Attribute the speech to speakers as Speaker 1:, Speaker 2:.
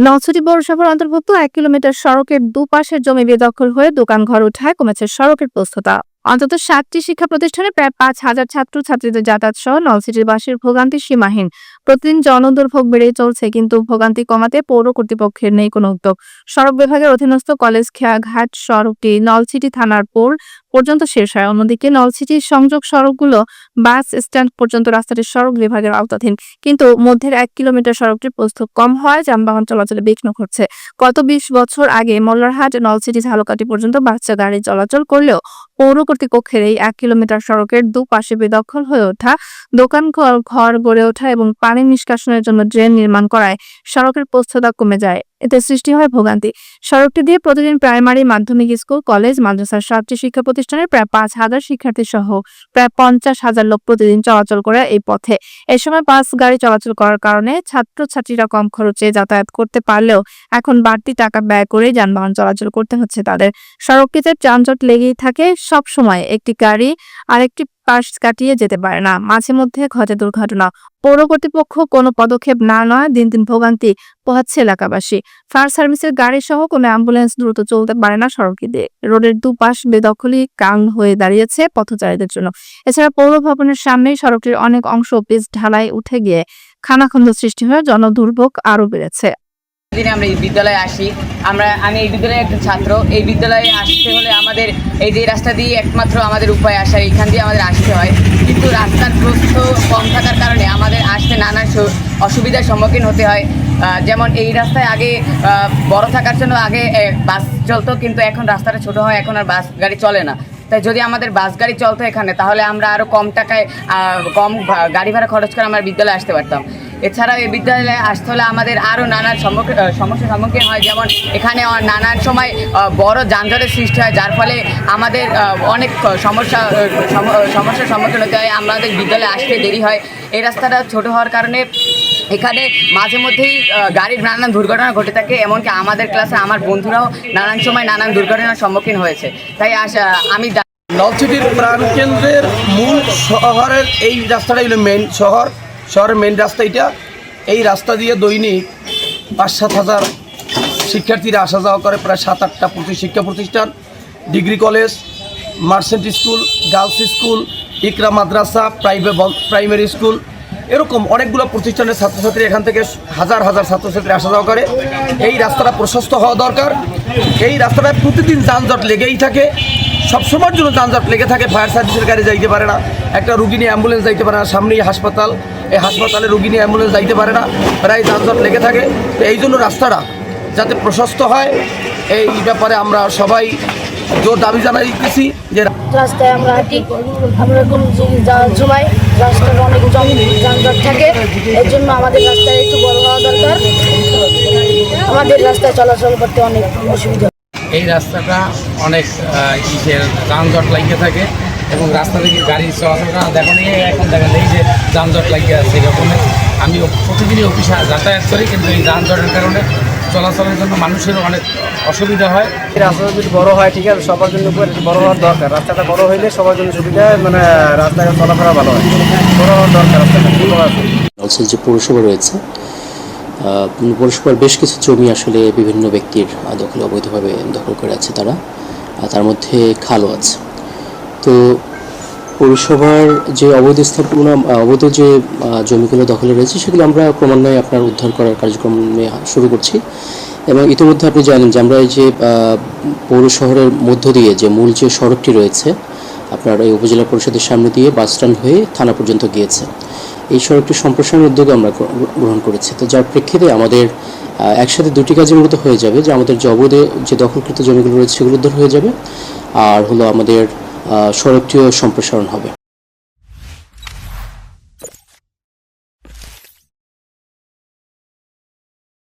Speaker 1: নলছিটি পৌরসভার অন্তর্ভুক্ত ১ কিলোমিটার সড়কের দুপাশের জমি বেদখল হয়ে দোকানঘর উঠায় কমেছে সড়কের প্রস্থতা। অন্তত ৭টি শিক্ষা প্রতিষ্ঠানে প্রায় ৫,০০০ ছাত্রছাত্রীদের যাতায়াত সহ নলছিটিবাসীর ভোগান্তি সীমাহীন। প্রতিদিন জনদুর্ভোগ বেড়েই চলছে, কিন্তু ভোগান্তি কমাতে পৌর কর্তৃপক্ষের নেই কোনো উদ্যোগ। সড়ক বিভাগের অধীনস্থ কলেজ ঘাট সড়কটি নলছিটি থানার পর্যন্ত শেষ হয়। অন্যদিকে নলছিটির সংযোগ সড়কগুলো বাস স্ট্যান্ড পর্যন্ত রাস্তাটি সড়ক বিভাগের আওতাধীন, কিন্তু মধ্যের ১ কিলোমিটার সড়কটির প্রস্থ কম হয় যানবাহন চলাচলে বিঘ্ন ঘটছে। গত ২০ বছর আগে মোল্লারহাট নলছিটি ঝালকাঠি পর্যন্ত বাচ্চা গাড়ি চলাচল করলেও পৌর কর্তৃপক্ষের এই ১ কিলোমিটার সড়কের দুপাশে বেদখল হয়ে ওঠা, দোকান ঘর গড়ে ওঠা এবং পানি নিষ্কাশনের জন্য ড্রেন নির্মাণ করায় সড়কের প্রস্থতা কমে যায়। এতে সৃষ্টি হয় ভোগান্তি। সড়কটি দিয়ে প্রতিদিন প্রাইমারি, মাধ্যমিক স্কুল, কলেজ, মাদ্রাসার ৭টি শিক্ষা প্রতিষ্ঠানের প্রায় ৫,০০০ শিক্ষার্থী সহ প্রায় ৫০,০০০ লোক প্রতিদিন চলাচল করে এই পথে। এ সময় বাস গাড়ি চলাচল করার কারণে ছাত্রছাত্রীরা কম খরচে যাতায়াত করতে পারলেও এখন বাড়তি টাকা ব্যয় করে যানবাহন চলাচল করতে হচ্ছে তাদের। সড়কটিতে যানজট লেগেই থাকে সব সময়, একটি গাড়ি আরেকটি পাশ কাটিয়ে যেতে পারে না, মাঝে মধ্যে ঘটে দুর্ঘটনা। পৌর কর্তৃপক্ষ কোনো পদক্ষেপ না নেওয়ায় দিন দিন ভোগান্তি পোহাচ্ছে এলাকাবাসী। ফায়ার সার্ভিসের গাড়ি সহ কোনো অ্যাম্বুলেন্স দ্রুত চলতে পারে না সড়কটি দিয়ে। রোডের দুপাশ বেদখলই কারণ হয়ে দাঁড়িয়েছে পথচারীদের জন্য। এছাড়া পৌর ভবনের সামনেই সড়কটির অনেক অংশ পিচ ঢালাই উঠে গিয়ে খানাখন্দ সৃষ্টি হয়ে জনদুর্ভোগ আরও বেড়েছে।
Speaker 2: দিনে আমরা এই বিদ্যালয়ে আসি, আমি এই বিদ্যালয়ের একজন ছাত্র। এই বিদ্যালয়ে আসতে হলে আমাদের এই যে রাস্তা দিয়ে একমাত্র আমাদের উপায় আসার, এইখান দিয়ে আমাদের আসতে হয়। কিন্তু রাস্তার প্রস্থ কম থাকার কারণে আমাদের আসতে নানান অসুবিধার সম্মুখীন হতে হয়। যেমন এই রাস্তায় আগে বড় থাকার জন্য আগে বাস চলতো, কিন্তু এখন রাস্তাটা ছোট হয়, এখন আর বাস গাড়ি চলে না। তাই যদি আমাদের বাস গাড়ি চলতো এখানে, তাহলে আমরা আরও কম টাকায় কম গাড়ি ভাড়া খরচ করে আমার বিদ্যালয়ে আসতে পারতাম। এছাড়াও এই বিদ্যালয়ে আসতে হলে আমাদের আরও নানান সমস্যার সম্মুখীন হয়। যেমন এখানে নানান সময় বড় যানজটের সৃষ্টি হয়, যার ফলে আমাদের অনেক সমস্যার সম্মুখীন হতে হয়। আমাদের বিদ্যালয়ে আসতে দেরি হয়। এই রাস্তাটা ছোট হওয়ার কারণে এখানে মাঝে মধ্যেই গাড়ির নানান দুর্ঘটনা ঘটে থাকে। এমনকি আমাদের ক্লাসে আমার বন্ধুরাও নানান সময় নানান দুর্ঘটনার সম্মুখীন হয়েছে। তাই আমি
Speaker 3: নলছিটির প্রাণকেন্দ্রের মূল শহরের এই রাস্তাটাই হলো শহরের মেন রাস্তা। এই রাস্তা দিয়ে দৈনিক ৫-৭ হাজার শিক্ষার্থীরা আসা যাওয়া করে। প্রায় ৭-৮টা শিক্ষা প্রতিষ্ঠান, degree college, merchant school, girls school, Iqra মাদ্রাসা, প্রাইমারি স্কুল, এরকম অনেকগুলো প্রতিষ্ঠানের ছাত্রছাত্রী এখান থেকে হাজার হাজার ছাত্রছাত্রী আসা যাওয়া করে। এই রাস্তাটা প্রশস্ত হওয়া দরকার। এই রাস্তাটায় প্রতিদিন যানজট লেগেই থাকে, সবসময়ের জন্য যানজট লেগে থাকে। ফায়ার সার্ভিসের গাড়ি যাইতে পারে না, একটা রুগী নিয়ে অ্যাম্বুলেন্স যাইতে পারে না। সামনেই হাসপাতাল, এই হাসপাতালে রুগী নিয়ে অ্যাম্বুলেন্স যাইতে পারে না, প্রায় যানজট লেগে থাকে। তো এই জন্য রাস্তাটা যাতে প্রশস্ত হয়, এই ব্যাপারে আমরা সবাই জোর দাবি জানাইতেছি যে
Speaker 4: রাস্তায় আমরা হাঁটি, আমরা কোনো যাওয়ার সময় রাস্তার অনেক যানজট থাকে। এর জন্য আমাদের রাস্তায় একটু বড় হওয়া দরকার। আমাদের রাস্তায় চলাচল করতে অনেক অসুবিধা।
Speaker 5: এই রাস্তাটা অনেক যানজট লাগিয়ে থাকে এবং রাস্তা থেকে গাড়ি চলাচল করা দেখুন, এখন দেখেন এই যে যানজট লাগিয়ে আছে। এরকমের আমি প্রতিদিনই অফিসে যাতায়াত করি, কিন্তু এই যানজটের কারণে চলাচলের জন্য মানুষেরও অনেক অসুবিধা হয়।
Speaker 6: এই রাস্তাটা যদি বড় হয়, ঠিক আছে, সবার জন্য বড় হওয়ার দরকার। রাস্তাটা বড় হইলে সবার জন্য সুবিধা হয়, মানে রাস্তায় চলাফেরা ভালো হয়, বড় হওয়ার দরকার রাস্তাটা।
Speaker 7: নলছিটি যে পৌরসভা রয়েছে, পৌরসভার বেশ কিছু জমি আসলে বিভিন্ন ব্যক্তির দখলে অবৈধভাবে দখল করে আছে তারা, তার মধ্যে খালও আছে। তো পৌরসভার যে অবৈধ যে জমিগুলো দখলে রয়েছে, সেগুলো আমরা ক্রমান্বয়ে আপনার উদ্ধার করার কার্যক্রম শুরু করছি। এবং ইতিমধ্যে আপনি জানেন যে আমরা এই যে পৌর শহরের মধ্য দিয়ে যে মূল যে সড়কটি রয়েছে আপনার এই উপজেলা পরিষদের সামনে দিয়ে বাস স্ট্যান্ড হয়ে থানা পর্যন্ত গিয়েছে, এই সড়কটি সম্প্রসারণের উদ্যোগ আমরা গ্রহণ করেছি। তো যার প্রেক্ষিতে আমাদের একসাথে দুটি কাজে মূলত হয়ে যাবে, যে আমাদের যে অবৈধ যে দখলকৃত জমিগুলো রয়েছে সেগুলো উদ্ধার হয়ে যাবে, আর হলো আমাদের সড়কটিও সম্প্রসারণ হবে।